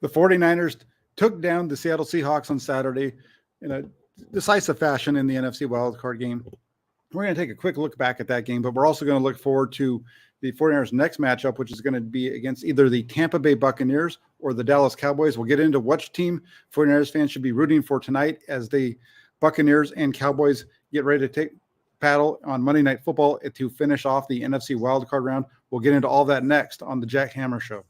The 49ers took down the Seattle Seahawks on Saturday in a decisive fashion in the NFC Wild Card game. We're going to take a quick look back at that game, but we're also going to look forward to the 49ers' next matchup, which is going to be against either the Tampa Bay Buccaneers or the Dallas Cowboys. We'll get into which team 49ers fans should be rooting for tonight as the Buccaneers and Cowboys get ready to take battle on Monday Night Football to finish off the NFC Wild Card round. We'll get into all that next on the Jack Hammer Show.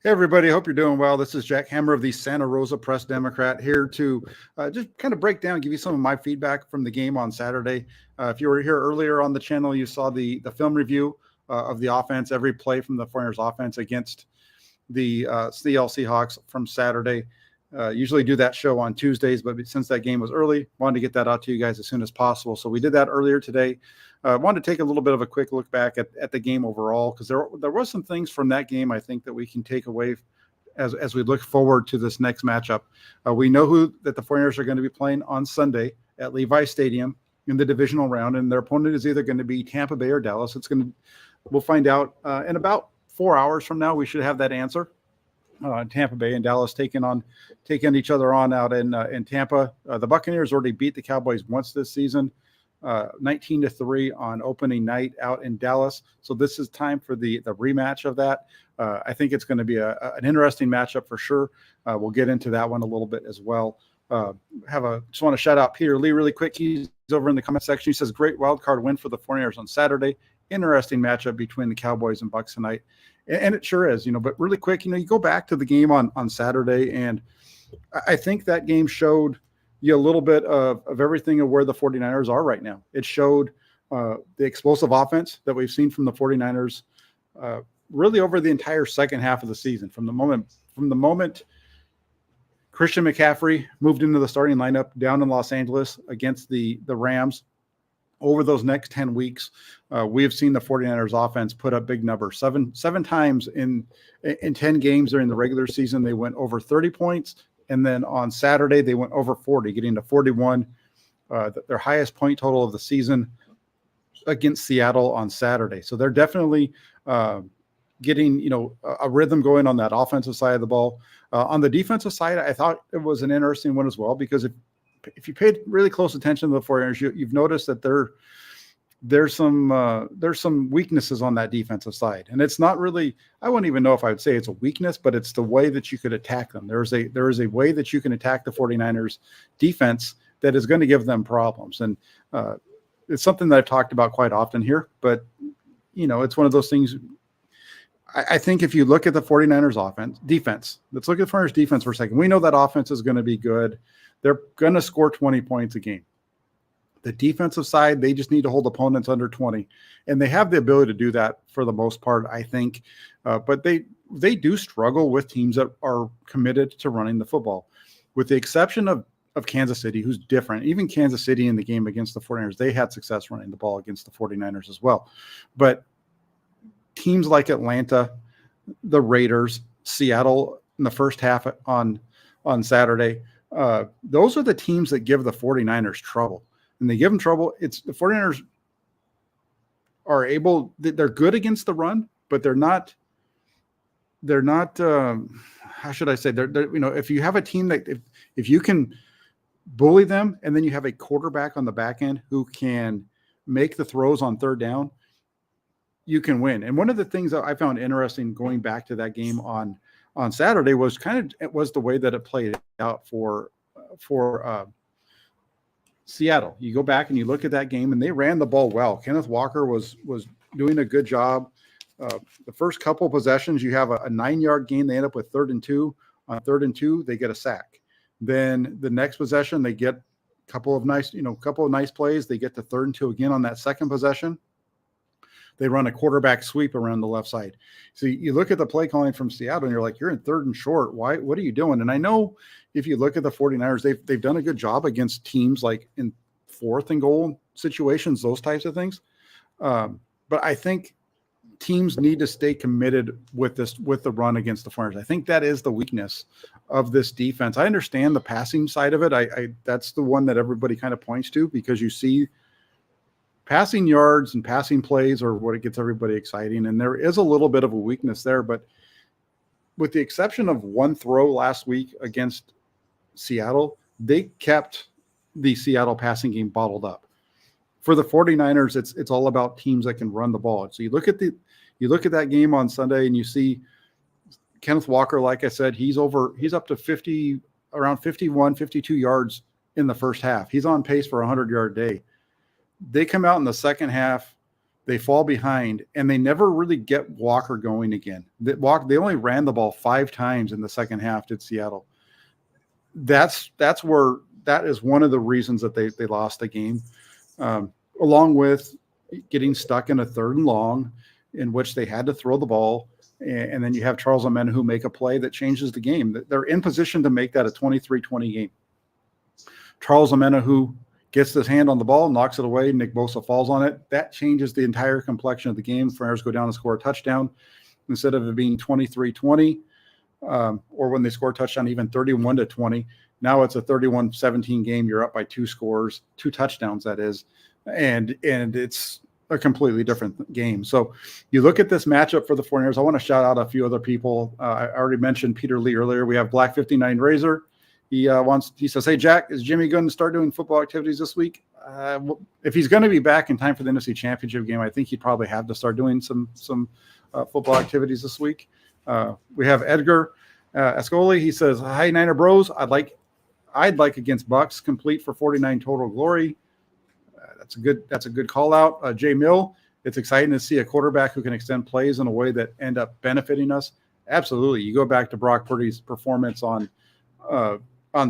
Hey, everybody. Hope you're doing well. This is Jack Hammer of the Santa Rosa Press Democrat here to just kind of break down, give you some of my feedback from the game on Saturday. If you were here earlier on the channel, you saw the film review of the offense, every play from the 49ers offense against the Seattle Seahawks from Saturday. Usually do that show on Tuesdays, but since that game was early, wanted to get that out to you guys as soon as possible. So we did that earlier today. Wanted to take a little bit of a quick look back at the game overall, because there was some things from that game I think that we can take away as we look forward to this next matchup. We know that the 49ers are going to be playing on Sunday at Levi Stadium in the divisional round, and their opponent is either going to be Tampa Bay or Dallas. We'll find out in about 4 hours from now. We should have that answer. Tampa Bay and Dallas taking each other on out in Tampa. The Buccaneers already beat the Cowboys once this season, 19-3 on opening night out in Dallas. So this is time for the rematch of that. I think it's going to be an interesting matchup for sure. We'll get into that one a little bit as well. Just want to shout out Peter Lee really quick. He's over in the comment section. He says, great wild card win for the 49ers on Saturday. Interesting matchup between the Cowboys and Bucs tonight. And it sure is, but really quick, you go back to the game on Saturday, and I think that game showed you a little bit of everything of where the 49ers are right now. It showed the explosive offense that we've seen from the 49ers really over the entire second half of the season. From the moment Christian McCaffrey moved into the starting lineup down in Los Angeles against the Rams, over those next 10 weeks, we have seen the 49ers offense put up big numbers. Seven times in 10 games during the regular season, they went over 30 points. And then on Saturday, they went over 40, getting to 41, their highest point total of the season against Seattle on Saturday. So they're definitely getting, a rhythm going on that offensive side of the ball. On the defensive side, I thought it was an interesting one as well, because if you paid really close attention to the 49ers, you've noticed that there's some weaknesses on that defensive side. And it's not really, I wouldn't even know if I would say it's a weakness, but it's the way that you could attack them. There is a way that you can attack the 49ers defense that is going to give them problems. And it's something that I've talked about quite often here, but it's one of those things. I think if you look at the 49ers defense, let's look at the 49ers defense for a second. We know that offense is going to be good. They're going to score 20 points a game. The defensive side, they just need to hold opponents under 20. And they have the ability to do that for the most part, I think. But they do struggle with teams that are committed to running the football. With the exception of Kansas City, who's different. Even Kansas City in the game against the 49ers, they had success running the ball against the 49ers as well. But teams like Atlanta, the Raiders, Seattle in the first half on Saturday, those are the teams that give the 49ers trouble. And they give them trouble. It's the 49ers they're good against the run, but they're not how should I say, if you have a team that if you can bully them and then you have a quarterback on the back end who can make the throws on third down, you can win. And one of the things that I found interesting going back to that game on Saturday was the way that it played out for Seattle. You go back and you look at that game, and they ran the ball well. Kenneth Walker was doing a good job. The first couple possessions, you have a 9-yard gain. They end up with 3rd and 2. On 3rd and 2, they get a sack. Then the next possession, they get a couple of nice plays. They get to 3rd and 2 again on that second possession. They run a quarterback sweep around the left side. So you look at the play calling from Seattle and you're like, you're in 3rd and short. Why? What are you doing? And I know if you look at the 49ers, they've done a good job against teams like in 4th and goal situations, those types of things. But I think teams need to stay committed with the run against the 49ers. I think that is the weakness of this defense. I understand the passing side of it. I that's the one that everybody kind of points to, because you see passing yards and passing plays are what it gets everybody exciting. And there is a little bit of a weakness there, but with the exception of one throw last week against Seattle, they kept the Seattle passing game bottled up. For the 49ers, it's all about teams that can run the ball. So you look at that game on Sunday and you see Kenneth Walker, like I said, he's up to around 51, 52 yards in the first half. He's on pace for a 100-yard day. They come out in the second half, they fall behind, and they never really get Walker going again. They only ran the ball 5 times in the second half, did Seattle. That is one of the reasons that they lost the game, along with getting stuck in a 3rd and long in which they had to throw the ball. And then you have Charles Omenihu make a play that changes the game. They're in position to make that a 23-20 game. Charles Omenihu gets his hand on the ball, knocks it away. Nick Bosa falls on it. That changes the entire complexion of the game. Friars go down and score a touchdown. Instead of it being 23-20, or when they score a touchdown, even 31-20. Now it's a 31-17 game. You're up by 2 scores, 2 touchdowns, that is. And it's a completely different game. So you look at this matchup for the 49ers. I want to shout out a few other people. I already mentioned Peter Lee earlier. We have Black 59 Razor. He says, hey, Jack, is Jimmy going to start doing football activities this week? If he's going to be back in time for the NFC Championship game, I think he'd probably have to start doing some football activities this week. We have Edgar Ascoli. He says, hi, Niner Bros. I'd like against Bucks, complete for 49 total glory. That's a good call out. Jay Mill, it's exciting to see a quarterback who can extend plays in a way that end up benefiting us. Absolutely. You go back to Brock Purdy's performance on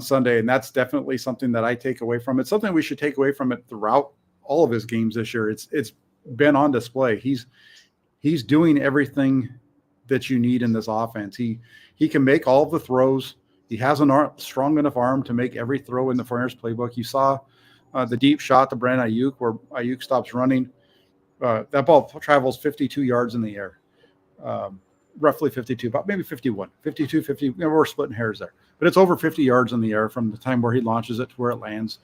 Sunday, and that's definitely something that I take away from it. Something we should take away from it throughout all of his games this year. It's been on display. He's doing everything that you need in this offense. He can make all of the throws. He has a strong enough arm to make every throw in the 49ers playbook. You saw the deep shot to Brandon Ayuk where Ayuk stops running. That ball travels 52 yards in the air, roughly 52, about maybe 51, 52, 50. We're splitting hairs there. But it's over 50 yards in the air from the time where he launches it to where it lands.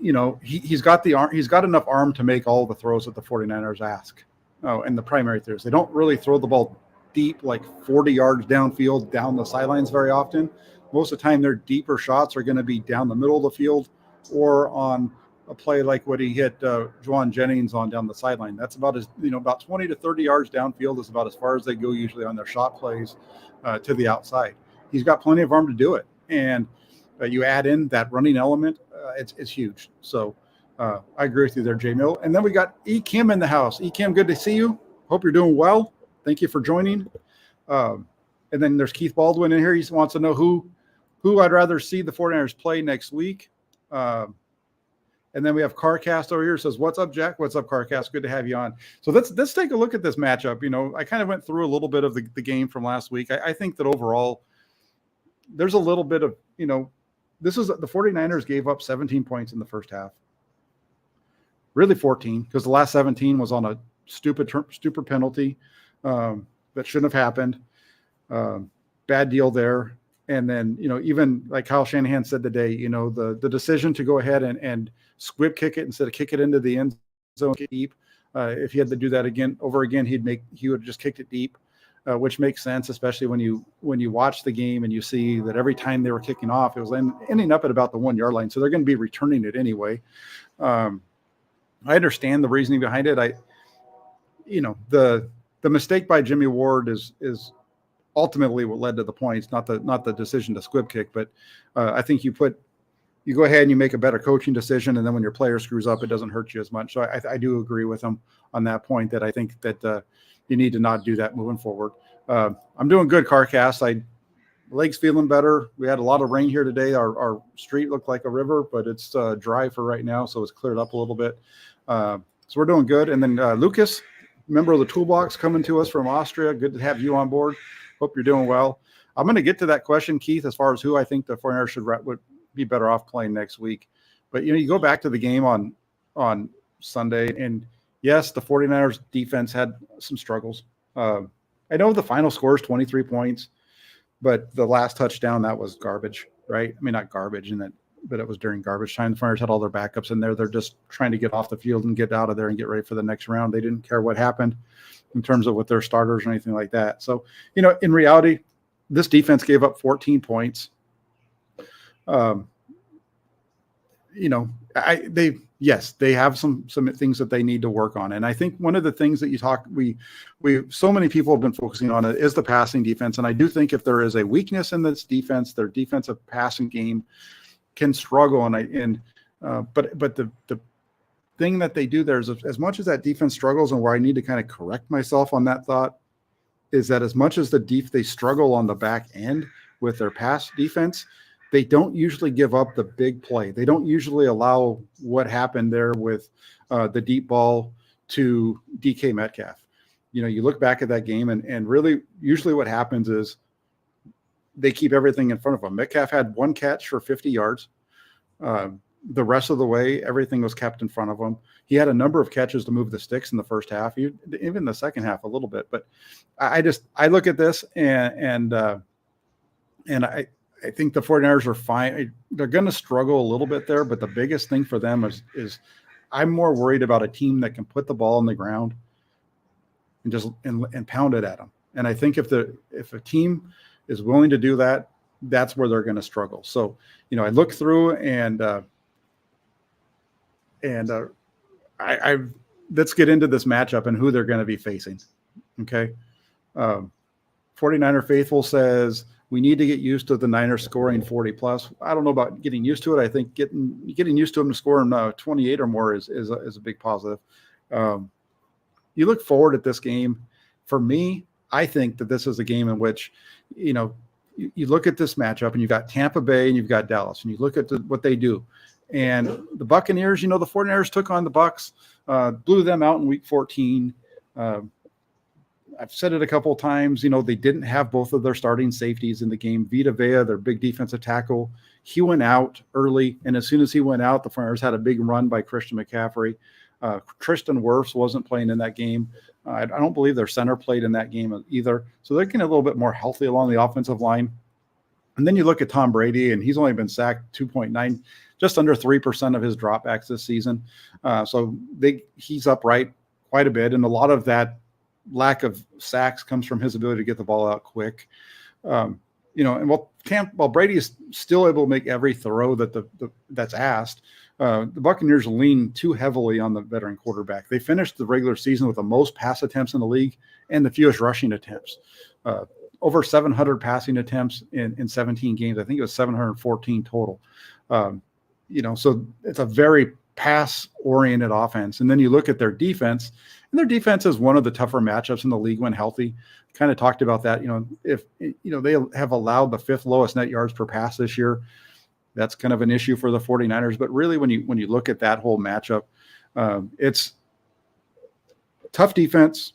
You know, he's got the arm. He's got enough arm to make all the throws that the 49ers ask. Oh, and the primary throws. They don't really throw the ball deep, like 40 yards downfield, down the sidelines very often. Most of the time, their deeper shots are going to be down the middle of the field or on a play like what he hit Juwan Jennings on down the sideline. That's about about 20 to 30 yards downfield is about as far as they go usually on their shot plays to the outside. He's got plenty of arm to do it. And you add in that running element, it's huge. So I agree with you there, Jay Mill. And then we got E. Kim in the house. E. Kim, good to see you. Hope you're doing well. Thank you for joining. And then there's Keith Baldwin in here. He wants to know who I'd rather see the 49ers play next week. And then we have CarCast over here. Says, what's up, Jack? What's up, CarCast? Good to have you on. So let's take a look at this matchup. I kind of went through a little bit of the game from last week. I think that overall there's a little bit of, this is the 49ers gave up 17 points in the first half. Really 14, because the last 17 was on a stupid penalty that shouldn't have happened. Bad deal there. And then, even like Kyle Shanahan said today, the decision to go ahead and squib kick it instead of kick it into the end zone deep. If he had to do that over again, he would have just kicked it deep, which makes sense, especially when you watch the game and you see that every time they were kicking off, it was ending up at about the 1 yard line. So they're going to be returning it anyway. I understand the reasoning behind it. The mistake by Jimmy Ward is ultimately what led to the points, not the decision to squib kick. But I think you go ahead and you make a better coaching decision, and then when your player screws up, it doesn't hurt you as much. So I do agree with him on that point, that I think that you need to not do that moving forward. I'm doing good, CarCast. Legs feeling better. We had a lot of rain here today. Our street looked like a river, but it's dry for right now, so it's cleared up a little bit. So we're doing good. And then Lucas, member of the Toolbox, coming to us from Austria. Good to have you on board. Hope you're doing well. I'm going to get to that question, Keith, as far as who I think the 49ers would be better off playing next week. But, you go back to the game on Sunday, and yes, the 49ers defense had some struggles. I know the final score is 23 points, but the last touchdown, that was garbage, right? I mean, not garbage, but it was during garbage time. The 49ers had all their backups in there. They're just trying to get off the field and get out of there and get ready for the next round. They didn't care what happened in terms of with their starters or anything like that. So, in reality, this defense gave up 14 points. They have some things that they need to work on. And I think one of the things that so many people have been focusing on is the passing defense. And I do think if there is a weakness in this defense, their defensive passing game can struggle. But the thing that they do there is, as much as that defense struggles, and where I need to kind of correct myself on that thought, is that as much as they struggle on the back end with their pass defense, they don't usually give up the big play. They don't usually allow what happened there with the deep ball to DK Metcalf. You look back at that game, and really usually what happens is they keep everything in front of them. Metcalf had one catch for 50 yards. The rest of the way, everything was kept in front of him. He had a number of catches to move the sticks in the first half, even the second half a little bit. But I look at this and I think the 49ers are fine. They're going to struggle a little bit there, but the biggest thing for them is I'm more worried about a team that can put the ball on the ground and just pound it at them. And I think if a team is willing to do that, that's where they're going to struggle. So, I look through and let's get into this matchup and who they're going to be facing. Okay. 49er Faithful says, we need to get used to the Niners scoring 40 plus. I don't know about getting used to it. I think getting used to them to scoring 28 or more is a big positive. You look forward at this game. For me, I think that this is a game in which, you look at this matchup and you've got Tampa Bay and you've got Dallas, and you look at what they do. And the Buccaneers, the 49ers took on the Bucks, blew them out in week 14. I've said it a couple of times, they didn't have both of their starting safeties in the game. Vita Vea, their big defensive tackle, he went out early. And as soon as he went out, the 49ers had a big run by Christian McCaffrey. Tristan Wirfs wasn't playing in that game. I don't believe their center played in that game either. So they're getting a little bit more healthy along the offensive line. And then you look at Tom Brady, and he's only been sacked 2.9, just under 3% of his dropbacks this season. So he's upright quite a bit. And a lot of that lack of sacks comes from his ability to get the ball out quick. And while Brady is still able to make every throw that's asked, the Buccaneers lean too heavily on the veteran quarterback. They finished the regular season with the most pass attempts in the league and the fewest rushing attempts. Over 700 passing attempts in 17 games. I think it was 714 total. So it's a very pass-oriented offense. And then you look at their defense, and their defense is one of the tougher matchups in the league when healthy. Kind of talked about that. If they have allowed the fifth lowest net yards per pass this year, that's kind of an issue for the 49ers. But really, when you look at that whole matchup, it's tough defense,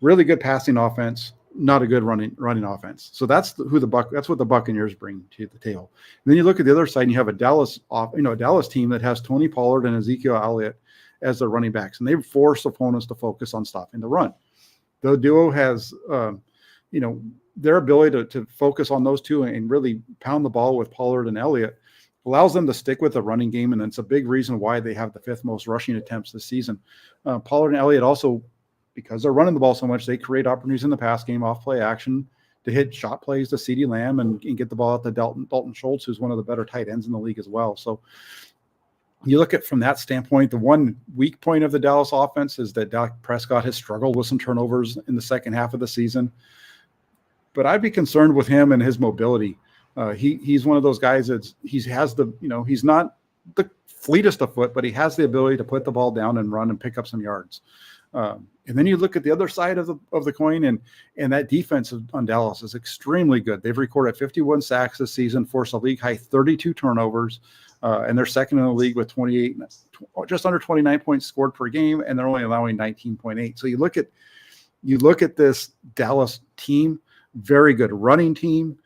really good passing offense, not a good running offense. So that's what the Buccaneers bring to the table. And then you look at the other side, and you have a Dallas team that has Tony Pollard and Ezekiel Elliott as their running backs, and they force opponents to focus on stopping the run. The duo has, their ability to focus on those two and really pound the ball with Pollard and Elliott allows them to stick with the running game, and it's a big reason why they have the fifth most rushing attempts this season. Pollard and Elliott also, because they're running the ball so much, they create opportunities in the pass game off play action to hit shot plays to CeeDee Lamb and get the ball out to Dalton Schultz, who's one of the better tight ends in the league as well. So you look at from that standpoint, the one weak point of the Dallas offense is that Dak Prescott has struggled with some turnovers in the second half of the season. But I'd be concerned with him and his mobility. He's one of those guys he's not the fleetest of foot, but he has the ability to put the ball down and run and pick up some yards. And then you look at the other side of the coin, and that defense on Dallas is extremely good. They've recorded 51 sacks this season, forced a league high 32 turnovers. and they're second in the league with 28, just under 29 points scored per game, and they're only allowing 19.8. So you look at this Dallas team, very good running team.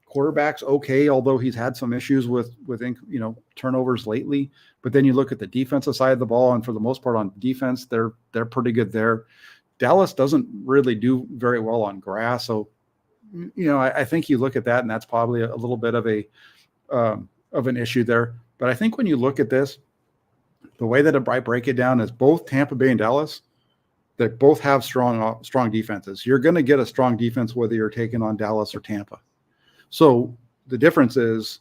Quarterback's okay, although he's had some issues with turnovers lately. But then you look at the defensive side of the ball, and for the most part on defense, they're pretty good there. Dallas doesn't really do very well on grass, so I think you look at that, and that's probably a little bit of an issue there. But I think when you look at this, the way that I break it down is both Tampa Bay and Dallas, they both have strong defenses. You're going to get a strong defense whether you're taking on Dallas or Tampa. So the difference is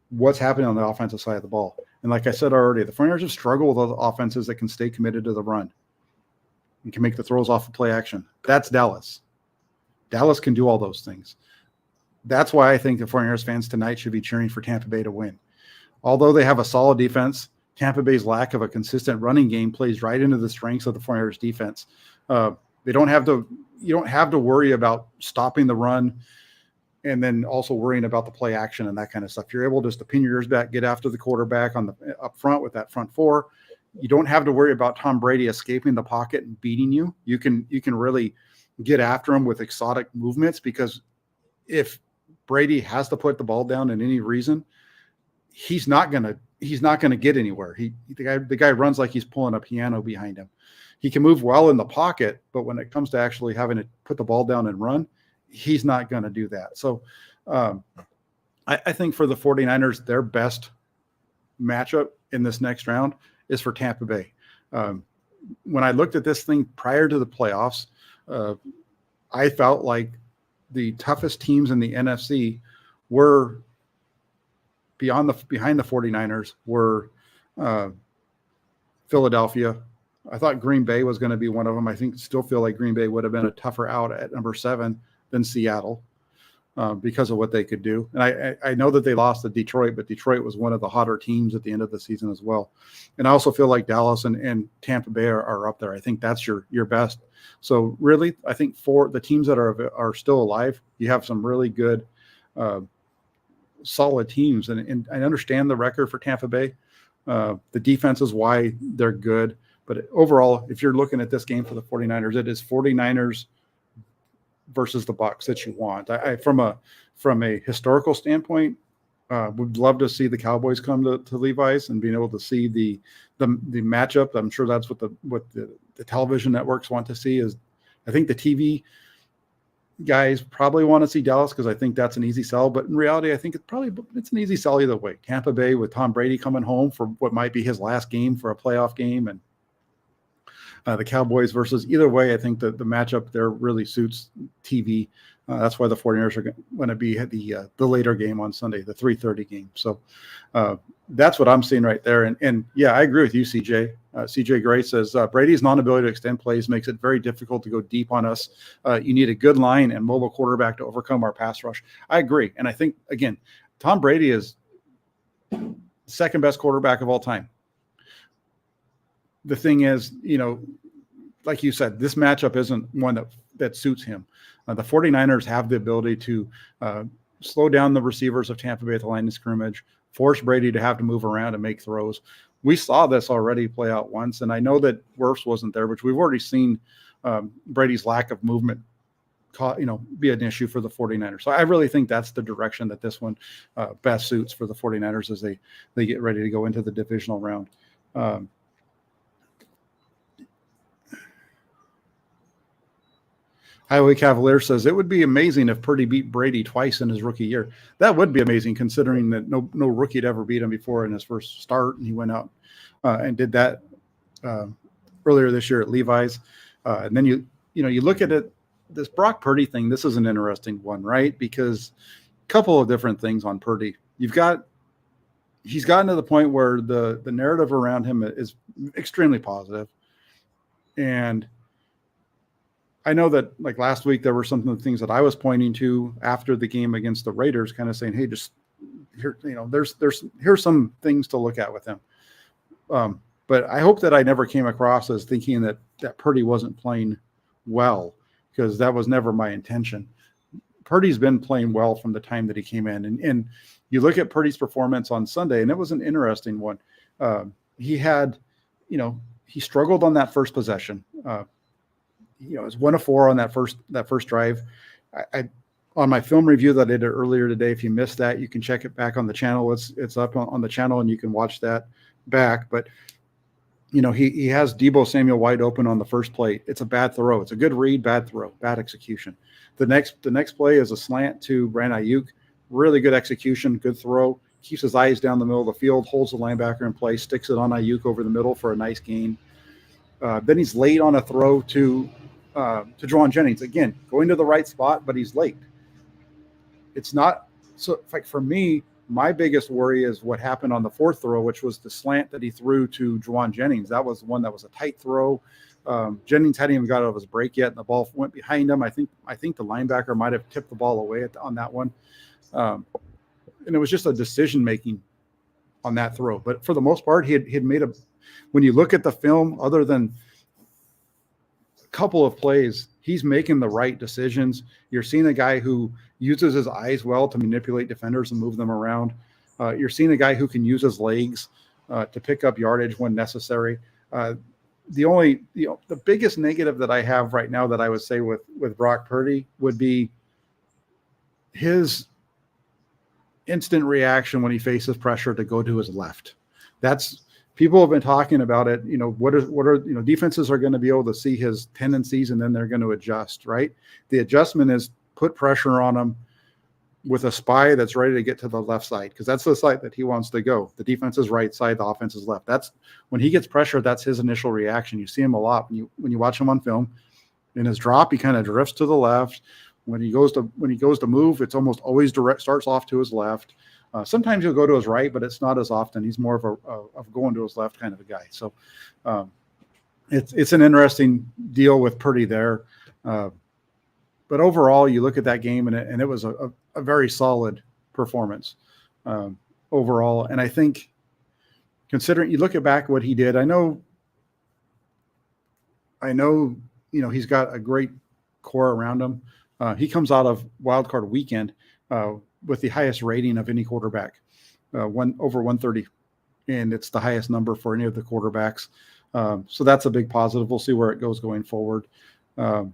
what's happening on the offensive side of the ball. And like I said already, the 49ers have struggled with offenses that can stay committed to the run and can make the throws off of play action. That's Dallas. Dallas can do all those things. That's why I think the 49ers fans tonight should be cheering for Tampa Bay to win. Although they have a solid defense, Tampa Bay's lack of a consistent running game plays right into the strengths of the 49ers defense. You don't have to worry about stopping the run and then also worrying about the play action and that kind of stuff. You're able just to pin your ears back, get after the quarterback up front with that front four. You don't have to worry about Tom Brady escaping the pocket and beating you. You can really get after him with exotic movements, because if Brady has to put the ball down in any reason, he's not gonna get anywhere. The guy runs like he's pulling a piano behind him. He can move well in the pocket, but when it comes to actually having to put the ball down and run, he's not going to do that. So I think for the 49ers, their best matchup in this next round is for Tampa Bay. When I looked at this thing prior to the playoffs, I felt like the toughest teams in the NFC were behind the 49ers were Philadelphia. I thought Green Bay was going to be one of them. I still feel like Green Bay would have been a tougher out at number 7 than Seattle because of what they could do. And I know that they lost to Detroit, but Detroit was one of the hotter teams at the end of the season as well. And I also feel like Dallas and Tampa Bay are up there. I think that's your best. So really, I think for the teams that are still alive, you have some really good solid teams. And I understand the record for Tampa Bay. The defense is why they're good. But overall, if you're looking at this game for the 49ers, it is 49ers versus the Bucs that you want. From a historical standpoint, would love to see the Cowboys come to Levi's and being able to see the matchup. I'm sure that's what the television networks want to see. Is I think the TV guys probably want to see Dallas because I think that's an easy sell. But in reality, I think it's an easy sell either way. Tampa Bay with Tom Brady coming home for what might be his last game for a playoff game, and the Cowboys versus either way, I think that the matchup there really suits TV. That's why the 49ers are going to be the later game on Sunday, the 3:30 game. So that's what I'm seeing right there. And yeah, I agree with you, CJ. CJ Gray says Brady's non-ability to extend plays makes it very difficult to go deep on us. You need a good line and mobile quarterback to overcome our pass rush. I agree. And I think, again, Tom Brady is second best quarterback of all time. The thing is, like you said, this matchup isn't one that suits him. The 49ers have the ability to slow down the receivers of Tampa Bay at the line of scrimmage, force Brady to have to move around and make throws. We saw this already play out once, and I know that Wirfs wasn't there, which we've already seen Brady's lack of movement be an issue for the 49ers. So I really think that's the direction that this one best suits for the 49ers as they get ready to go into the divisional round. Highway Cavalier says it would be amazing if Purdy beat Brady twice in his rookie year. That would be amazing, considering that no rookie had ever beat him before in his first start, and he went out and did that earlier this year at Levi's. And then you look at it, this Brock Purdy thing. This is an interesting one, right? Because a couple of different things on Purdy. He's gotten to the point where the narrative around him is extremely positive, and I know that like last week, there were some of the things that I was pointing to after the game against the Raiders, kind of saying, hey, just here, here's some things to look at with him. But I hope that I never came across as thinking that Purdy wasn't playing well, because that was never my intention. Purdy's been playing well from the time that he came in. And you look at Purdy's performance on Sunday, and it was an interesting one. He had, he struggled on that first possession. It was 1 of 4 on that first drive. I on my film review that I did earlier today, if you missed that, you can check it back on the channel. It's up on the channel, and you can watch that back. But he has Deebo Samuel wide open on the first play. It's a bad throw. It's a good read, bad throw, bad execution. The next play is a slant to Brandon Ayuk. Really good execution, good throw. Keeps his eyes down the middle of the field, holds the linebacker in place, sticks it on Ayuk over the middle for a nice gain. Then he's late on a throw to Juwan Jennings. Again, going to the right spot, but he's late. It's not so. Like for me, my biggest worry is what happened on the fourth throw, which was the slant that he threw to Juwan Jennings. That was the one that was a tight throw. Jennings hadn't even got out of his break yet, and the ball went behind him. I think the linebacker might have tipped the ball away on that one. And it was just a decision making on that throw. But for the most part, he had made when you look at the film, other than a couple of plays, he's making the right decisions. You're seeing a guy who uses his eyes well to manipulate defenders and move them around. You're seeing a guy who can use his legs to pick up yardage when necessary. The biggest negative that I have right now that I would say with Brock Purdy would be his instant reaction when he faces pressure to go to his left. That's people have been talking about it. Defenses are going to be able to see his tendencies, and then they're going to adjust, right? The adjustment is put pressure on him with a spy that's ready to get to the left side, because that's the side that he wants to go. The defense is right side, the offense is left. That's when he gets pressure, that's his initial reaction. You see him a lot when you watch him on film. In his drop, he kind of drifts to the left. When he goes to move, it's almost always direct, starts off to his left. Sometimes he'll go to his right, but it's not as often. He's more of going to his left kind of a guy. So it's an interesting deal with Purdy there. But overall, you look at that game, and it was a very solid performance overall. And I think, considering you look at back what he did, I know, he's got a great core around him. He comes out of Wild Card weekend with the highest rating of any quarterback, over 130, and it's the highest number for any of the quarterbacks. So that's a big positive. We'll see where it goes going forward. The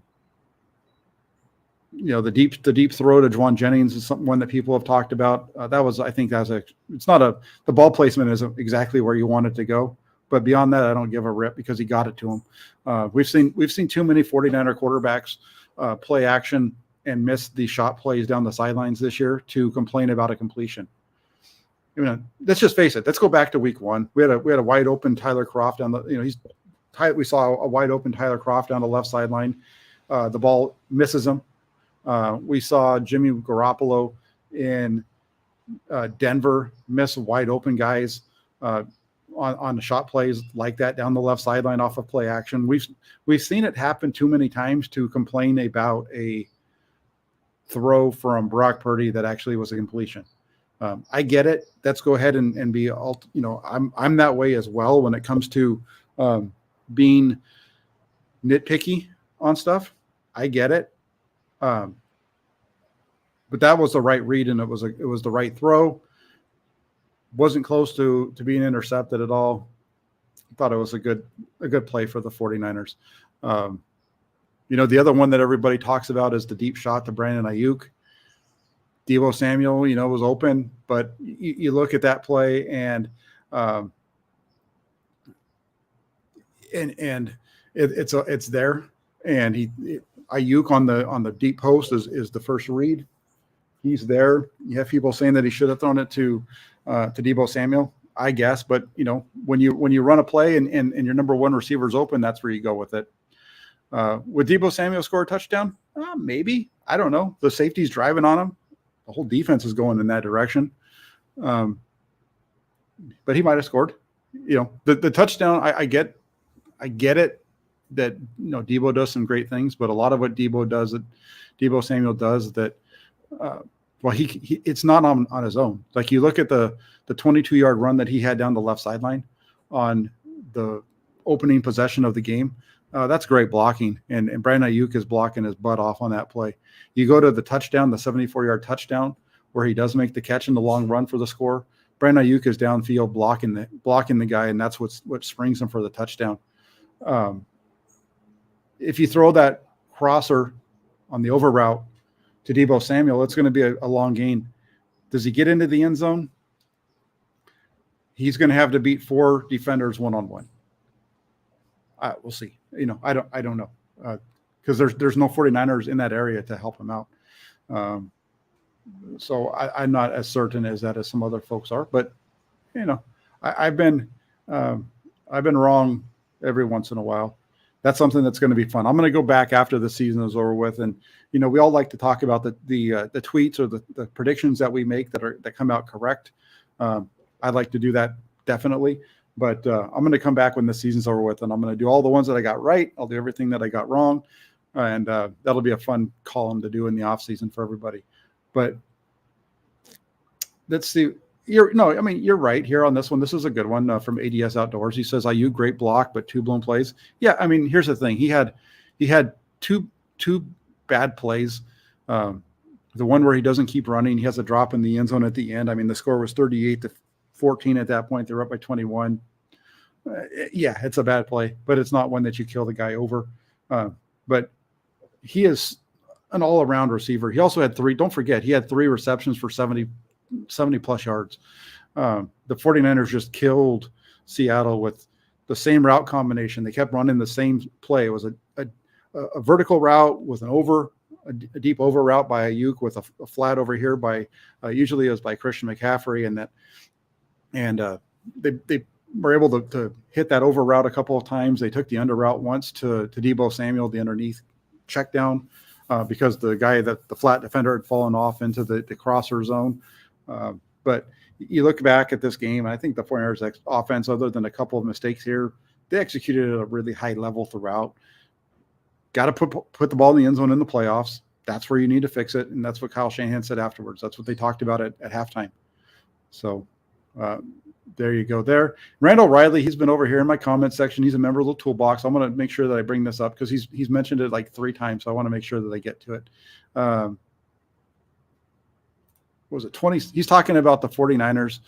deep throw to Juwan Jennings is one that people have talked about. The ball placement isn't exactly where you want it to go, but beyond that, I don't give a rip because he got it to him. We've seen too many 49er quarterbacks play action and miss the shot plays down the sidelines this year to complain about a completion. Let's just face it. Let's go back to week 1. We had a wide open Tyler Kroft on the. We saw a wide open Tyler Kroft down the left sideline. The ball misses him. We saw Jimmy Garoppolo in Denver miss wide open guys on the shot plays like that down the left sideline off of play action. We've seen it happen too many times to complain about a throw from Brock Purdy that actually was a completion. I get it. Let's go ahead and be I'm that way as well when it comes to being nitpicky on stuff. I get it. But that was the right read, and it was the right throw. Wasn't close to being intercepted at all. I thought it was a good play for the 49ers. The other one that everybody talks about is the deep shot to Brandon Ayuk. Deebo Samuel, was open, but you look at that play and it's there, and Ayuk on the deep post is the first read. He's there. You have people saying that he should have thrown it to Deebo Samuel, I guess. But when you run a play and your number one receiver is open, that's where you go with it. Would Deebo Samuel score a touchdown? Maybe. I don't know. The safety's driving on him. The whole defense is going in that direction. But he might have scored. The touchdown. I get it. That Deebo does some great things, but a lot of what Deebo Samuel does that, he it's not on his own. Like you look at the 22-yard run that he had down the left sideline on the opening possession of the game. That's great blocking, and Brandon Ayuk is blocking his butt off on that play. You go to the touchdown, the 74-yard touchdown, where he does make the catch in the long run for the score. Brandon Ayuk is downfield blocking the guy, and that's what springs him for the touchdown. If you throw that crosser on the over route to Deebo Samuel, it's going to be a long gain. Does he get into the end zone? He's going to have to beat 4 defenders one-on-one. We'll see. I don't know because there's no 49ers in that area to help him out. So I'm not as certain as some other folks are. But I've been wrong every once in a while. That's something that's going to be fun. I'm going to go back after the season is over with, and we all like to talk about the tweets or the predictions that we make that come out correct. I'd like to do that definitely, but I'm going to come back when the season's over with, and I'm going to do all the ones that I got right. I'll do everything that I got wrong, and that'll be a fun column to do in the off season for everybody. But let's see. You're right here on this one. This is a good one from ADS Outdoors. He says, "Ayuk great block, but 2 blown plays." Yeah, here's the thing. He had two bad plays. The one where he doesn't keep running, he has a drop in the end zone at the end. The score was 38-14 at that point. They're up by 21. Yeah, it's a bad play, but it's not one that you kill the guy over. But he is an all-around receiver. He also had 3. Don't forget, he had 3 receptions for 70 plus yards. The 49ers just killed Seattle with the same route combination. They kept running the same play. It was a vertical route with a deep over route by Ayuk with a flat over here by usually it was by Christian McCaffrey, and they were able to hit that over route a couple of times. They took the under route once to Deebo Samuel, the underneath check down, because the flat defender had fallen off into the crosser zone. But you look back at this game, and I think the 49ers offense, other than a couple of mistakes here, they executed at a really high level throughout. Got to put the ball in the end zone in the playoffs. That's where you need to fix it, and that's what Kyle Shanahan said afterwards. That's what they talked about at halftime. So there you go there. Randall Riley, he's been over here in my comment section. He's a member of the Toolbox. I'm going to make sure that I bring this up because he's mentioned it like 3 times, so I want to make sure that I get to it. What was it, 20? He's talking about the 49ers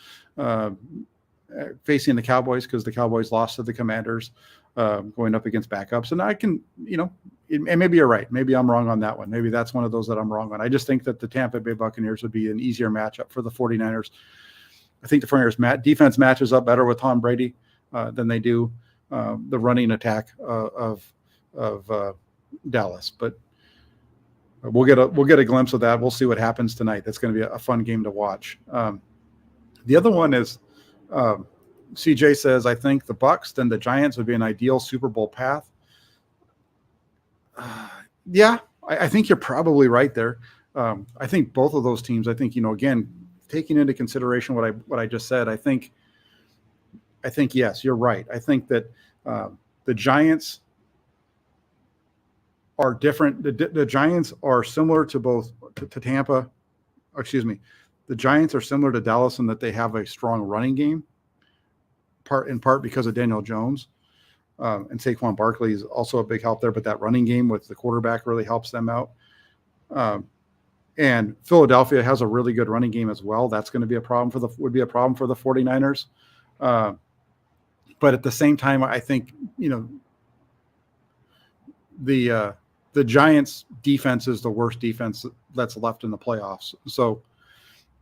facing the Cowboys because the Cowboys lost to the Commanders, going up against backups. And I can, and maybe you're right. Maybe I'm wrong on that one. Maybe that's one of those that I'm wrong on. I just think that the Tampa Bay Buccaneers would be an easier matchup for the 49ers. I think the 49ers defense matches up better with Tom Brady than they do the running attack of Dallas. But we'll get a glimpse of that. We'll see what happens tonight. That's going to be a fun game to watch. The other one is CJ says, I think the Bucs, then the Giants would be an ideal Super Bowl path. Yeah, I think you're probably right there. I think both of those teams, I think, again, taking into consideration what I just said, I think yes, you're right. I think that the Giants are different. The Giants are similar to both to Tampa. The Giants are similar to Dallas in that they have a strong running game, in part because of Daniel Jones. And Saquon Barkley is also a big help there, but that running game with the quarterback really helps them out. And Philadelphia has a really good running game as well. That's going to be a problem for the 49ers. But at the same time, I think, the Giants defense is the worst defense that's left in the playoffs. So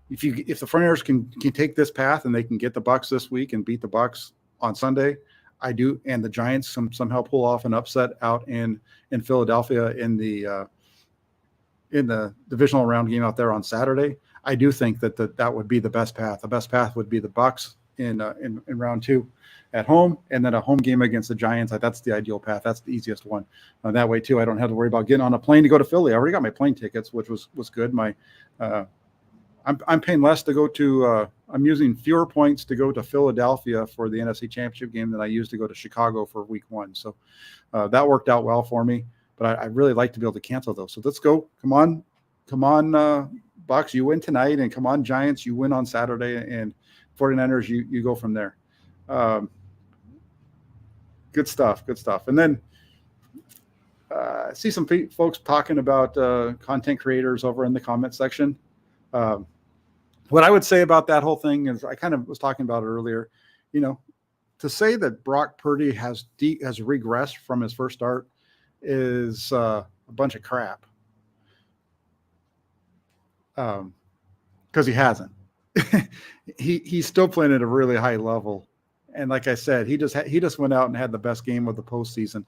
if the 49ers can take this path and they can get the Bucs this week and beat the Bucs on Sunday, I do, and the Giants somehow pull off an upset out in Philadelphia in the divisional round game out there on Saturday, I do think that would be the best path. The best path would be the Bucs in round 2 at home, and then a home game against the Giants. That's the ideal path. That's the easiest one. That way too, I don't have to worry about getting on a plane to go to Philly. I already got my plane tickets, which was good. I'm paying less to go to. I'm using fewer points to go to Philadelphia for the NFC Championship game than I used to go to Chicago for Week 1. So that worked out well for me. But I really like to be able to cancel those. So let's go. Come on, Bucs, you win tonight, and come on, Giants, you win on Saturday, and 49ers, you go from there. Good stuff. And then see some folks talking about content creators over in the comment section. What I would say about that whole thing is, I kind of was talking about it earlier, to say that Brock Purdy has regressed from his first start is a bunch of crap. Because he hasn't. He's still playing at a really high level, and like I said, he just went out and had the best game of the postseason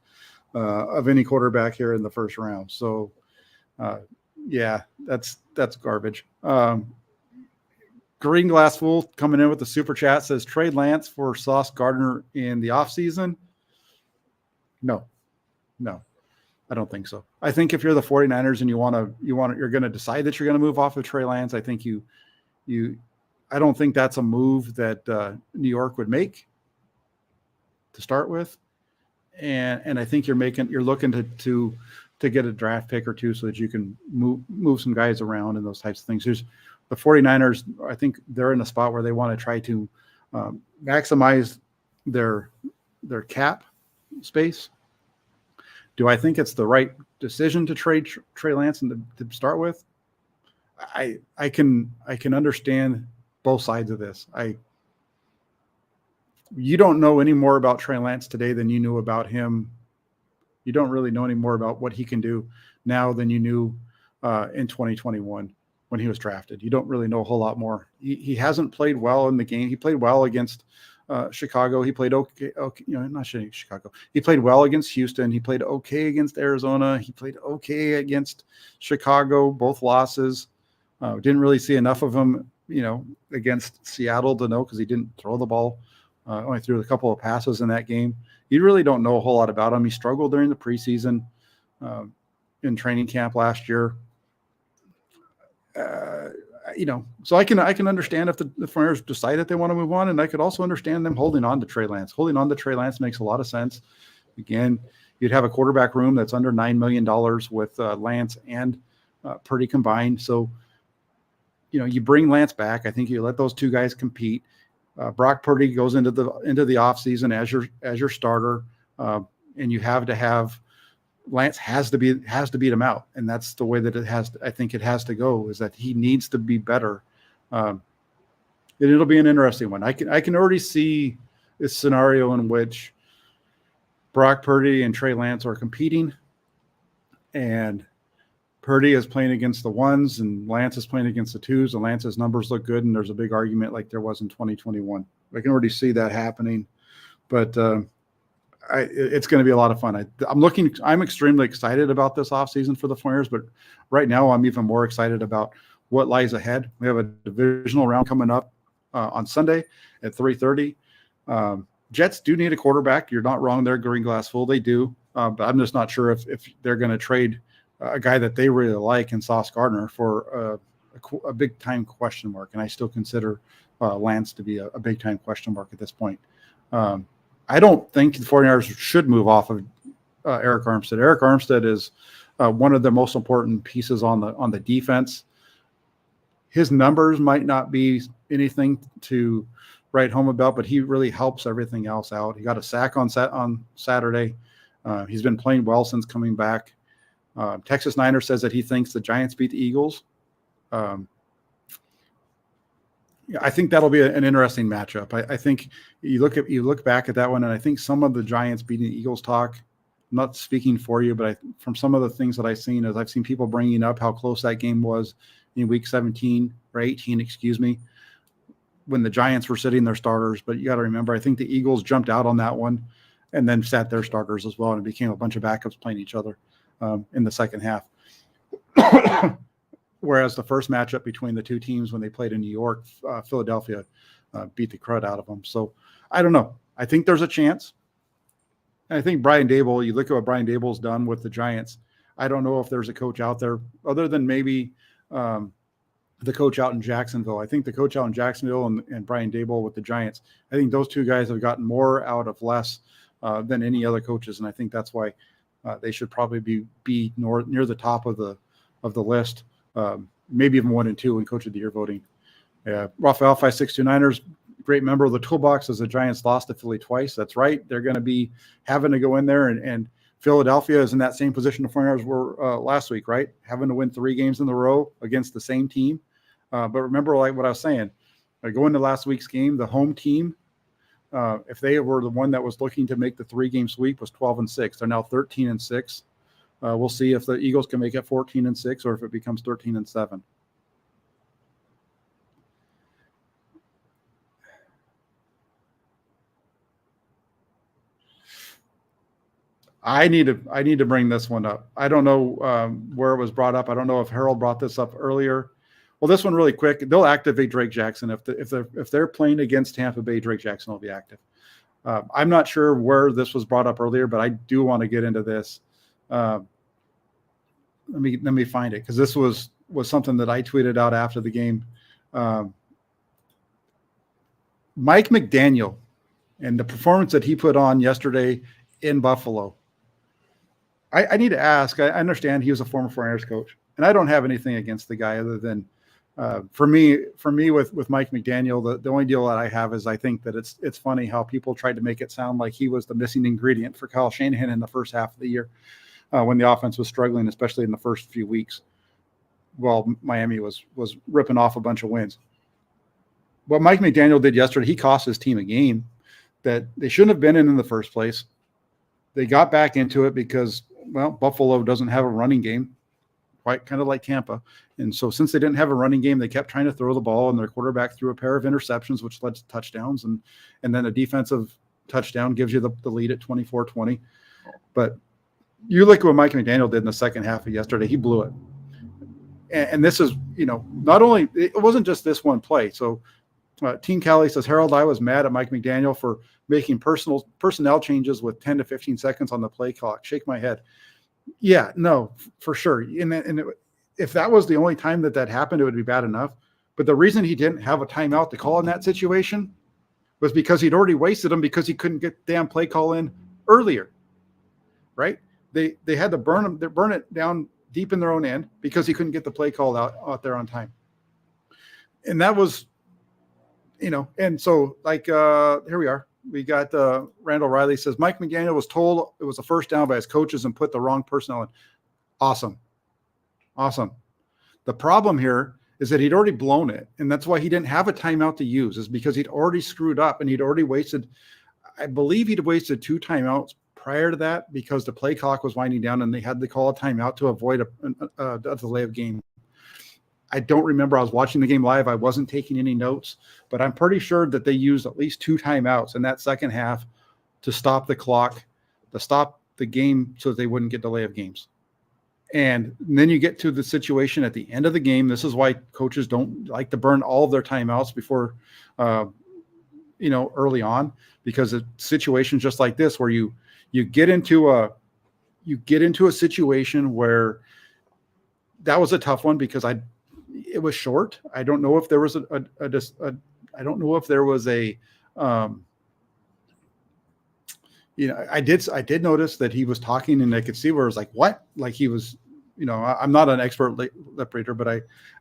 of any quarterback here in the first round. So, yeah, that's garbage. Green Glass Fool coming in with the super chat says Trey Lance for Sauce Gardner in the offseason. No, I don't think so. I think if you're the 49ers and you're going to decide that you're going to move off of Trey Lance, I think I don't think that's a move that New York would make to start with. And I think you're looking to get a draft pick or two so that you can move some guys around and those types of things. The 49ers, I think they're in a spot where they want to try to maximize their cap space. Do I think it's the right decision to trade Trey Lance and to start with? I can understand both sides of this. You don't know any more about Trey Lance today than you knew about him. You don't really know any more about what he can do now than you knew in 2021 when he was drafted. You don't really know a whole lot more. He hasn't played well in the game. He played well against Chicago. He played okay, not Chicago. He played well against Houston. He played okay against Arizona. He played okay against Chicago, both losses. Didn't really see enough of him, against Seattle to know, because he didn't throw the ball. Only threw a couple of passes in that game. You really don't know a whole lot about him. He struggled during the preseason in training camp last year. So I can understand if the 49ers decide that they want to move on, and I could also understand them holding on to Trey Lance. Holding on to Trey Lance makes a lot of sense. Again, you'd have a quarterback room that's under $9 million with Lance and Purdy combined. So, you bring Lance back. I think you let those two guys compete. Brock Purdy goes into the offseason as your starter, and you have to have Lance has to beat him out, and that's the way that I think it has to go, is that he needs to be better. And it'll be an interesting one. I can already see this scenario in which Brock Purdy and Trey Lance are competing, and Purdy is playing against the ones and Lance is playing against the twos, and Lance's numbers look good, and there's a big argument like there was in 2021. I can already see that happening, but it's going to be a lot of fun. I'm extremely excited about this offseason for the 49ers, but right now I'm even more excited about what lies ahead. We have a divisional round coming up on Sunday at 3:30. Jets do need a quarterback. You're not wrong there, Green Glass Fool. They do, but I'm just not sure if they're going to trade a guy that they really like in Sauce Gardner for a big-time question mark, and I still consider Lance to be a big-time question mark at this point. I don't think the 49ers should move off of Eric Armstead. Eric Armstead is one of the most important pieces on the defense. His numbers might not be anything to write home about, but he really helps everything else out. He got a sack on Saturday. He's been playing well since coming back. Texas Niner says that he thinks the Giants beat the Eagles. I think that'll be an interesting matchup. I think you look back at that one, and I think some of the Giants beating the Eagles talk, I'm not speaking for you, but from some of the things that I've seen people bringing up how close that game was in week 17 or 18, when the Giants were sitting their starters. But you got to remember, I think the Eagles jumped out on that one and then sat their starters as well, and it became a bunch of backups playing each other in the second half. Whereas the first matchup between the two teams when they played in New York, Philadelphia beat the crud out of them. So I don't know. I think there's a chance. And I think Brian Daboll, you look at what Brian Daboll's done with the Giants. I don't know if there's a coach out there other than maybe the coach out in Jacksonville. I think the coach out in Jacksonville and Brian Daboll with the Giants, I think those two guys have gotten more out of less than any other coaches. And I think that's why they should probably be near the top of the list. Maybe even 1 and 2 in Coach of the Year voting. Raphael 5629ers, great member of the toolbox, as the Giants lost to Philly twice. That's right. They're going to be having to go in there and Philadelphia is in that same position the 49ers were last week, right? Having to win 3 games in a row against the same team. But remember, like what I was saying, going to last week's game, the home team, if they were the one that was looking to make the 3-game sweep, was 12-6. They're now 13-6. We'll see if the Eagles can make it 14-6 or if it becomes 13-7. I need to bring this one up. I don't know where it was brought up. I don't know if Harold brought this up earlier. Well, this one really quick. They'll activate Drake Jackson if they're playing against Tampa Bay. Drake Jackson will be active. I'm not sure where this was brought up earlier, but I do want to get into this. Let me find it because this was something that I tweeted out after the game. Mike McDaniel and the performance that he put on yesterday in Buffalo. I need to ask. I understand he was a former 49ers coach, and I don't have anything against the guy other than for me with Mike McDaniel, the only deal that I have is I think that it's funny how people tried to make it sound like he was the missing ingredient for Kyle Shanahan in the first half of the year when the offense was struggling, especially in the first few weeks. Well, Miami was ripping off a bunch of wins. What Mike McDaniel did yesterday, he cost his team a game that they shouldn't have been in the first place. They got back into it because, well, Buffalo doesn't have a running game, quite kind of like Tampa. And so since they didn't have a running game, they kept trying to throw the ball, and their quarterback threw a pair of interceptions, which led to touchdowns. And then a defensive touchdown gives you the lead at 24-20. But you look at what Mike McDaniel did in the second half of yesterday. He blew it. And this is, not only – it wasn't just this one play. So Team Cali says, Harold, I was mad at Mike McDaniel for making personnel changes with 10 to 15 seconds on the play clock. Shake my head. Yeah, no, for sure. If that was the only time that happened, it would be bad enough. But the reason he didn't have a timeout to call in that situation was because he'd already wasted them because he couldn't get damn play call in earlier, right? They had to burn it down deep in their own end because he couldn't get the play call out there on time. And that was, and so like here we are. We got Randall Riley says Mike McDaniel was told it was a first down by his coaches and put the wrong personnel in. Awesome. The problem here is that he'd already blown it, and that's why he didn't have a timeout to use, is because he'd already screwed up and he'd already wasted, I believe he'd wasted 2 timeouts prior to that because the play clock was winding down and they had to call a timeout to avoid a delay of game. I don't remember. I was watching the game live. I wasn't taking any notes, but I'm pretty sure that they used at least 2 timeouts in that second half to stop the clock, to stop the game so that they wouldn't get delay of games. And then you get to the situation at the end of the game. This is why coaches don't like to burn all of their timeouts before, early on, because of situations just like this where you get into a situation where that was a tough one because it was short. I don't know if there was I don't know if there was I did notice that he was talking and I could see where it was like, what? Like he was, I'm not an expert lip reader, but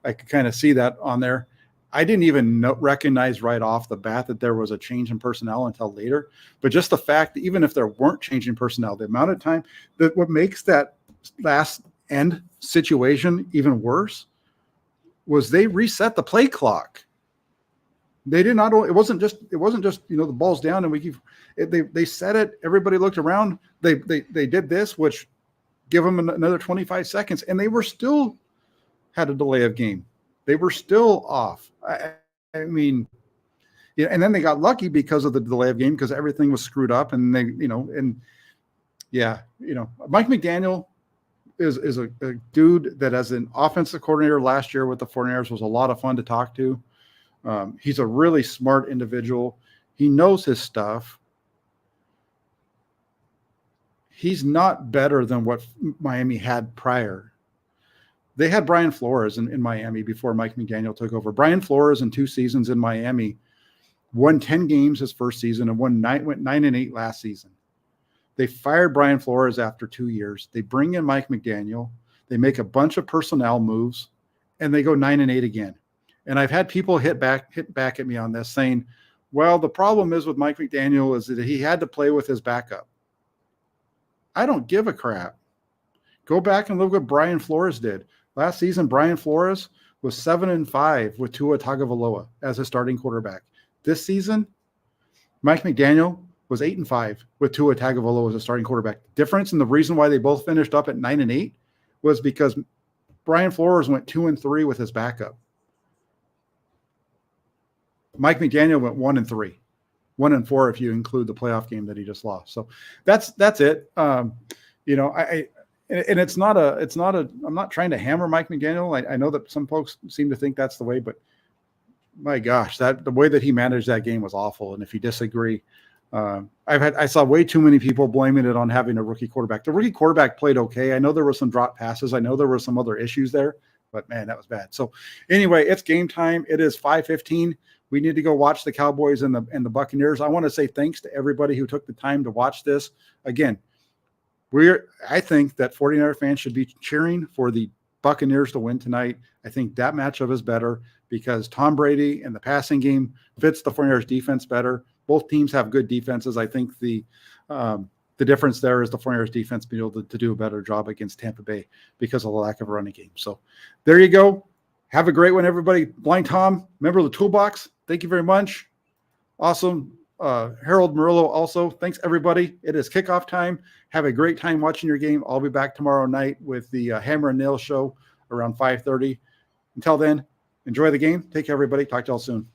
I could kind of see that on there. I didn't even recognize right off the bat that there was a change in personnel until later. But just the fact that even if there weren't changing personnel, the amount of time that what makes that last end situation even worse was they reset the play clock. They did not. It wasn't just the ball's down and they set it. Everybody looked around. They did this, which give them another 25 seconds, and they were still had a delay of game. They were still off. I mean, and then they got lucky because of the delay of game because everything was screwed up, and Mike McDaniel is a dude that as an offensive coordinator last year with the 49ers was a lot of fun to talk to. He's a really smart individual. He knows his stuff. He's not better than what Miami had prior. They had Brian Flores in Miami before Mike McDaniel took over. Brian Flores in 2 seasons in Miami won 10 games his first season and went 9-8 last season. They fired Brian Flores after 2 years. They bring in Mike McDaniel. They make a bunch of personnel moves, and they go 9-8 again. And I've had people hit back at me on this saying, well, the problem is with Mike McDaniel is that he had to play with his backup. I don't give a crap. Go back and look what Brian Flores did. Last season, Brian Flores was 7-5 with Tua Tagovailoa as a starting quarterback. This season, Mike McDaniel was 8-5 with Tua Tagovailoa as a starting quarterback. The difference and the reason why they both finished up at 9-8 was because Brian Flores went 2-3 with his backup. Mike McDaniel went 1-3, 1-4 if you include the playoff game that he just lost. So that's it. It's not I'm not trying to hammer Mike McDaniel. I know that some folks seem to think that's the way, but my gosh, the way that he managed that game was awful. And if you disagree, I saw way too many people blaming it on having a rookie quarterback. The rookie quarterback played okay. I know there were some drop passes. I know there were some other issues there, but man, that was bad. So anyway, it's game time. It is 5:15. We need to go watch the Cowboys and the Buccaneers. I want to say thanks to everybody who took the time to watch this. Again, I think that 49er fans should be cheering for the Buccaneers to win tonight. I think that matchup is better because Tom Brady and the passing game fits the 49ers defense better. Both teams have good defenses. I think the difference there is the 49ers defense being able to do a better job against Tampa Bay because of the lack of a running game. So there you go. Have a great one, everybody. Blind Tom, member of the Toolbox. Thank you very much. Awesome. Harold Murillo also. Thanks, everybody. It is kickoff time. Have a great time watching your game. I'll be back tomorrow night with the Hammer and Nail show around 5:30. Until then, enjoy the game. Take care, everybody. Talk to y'all soon.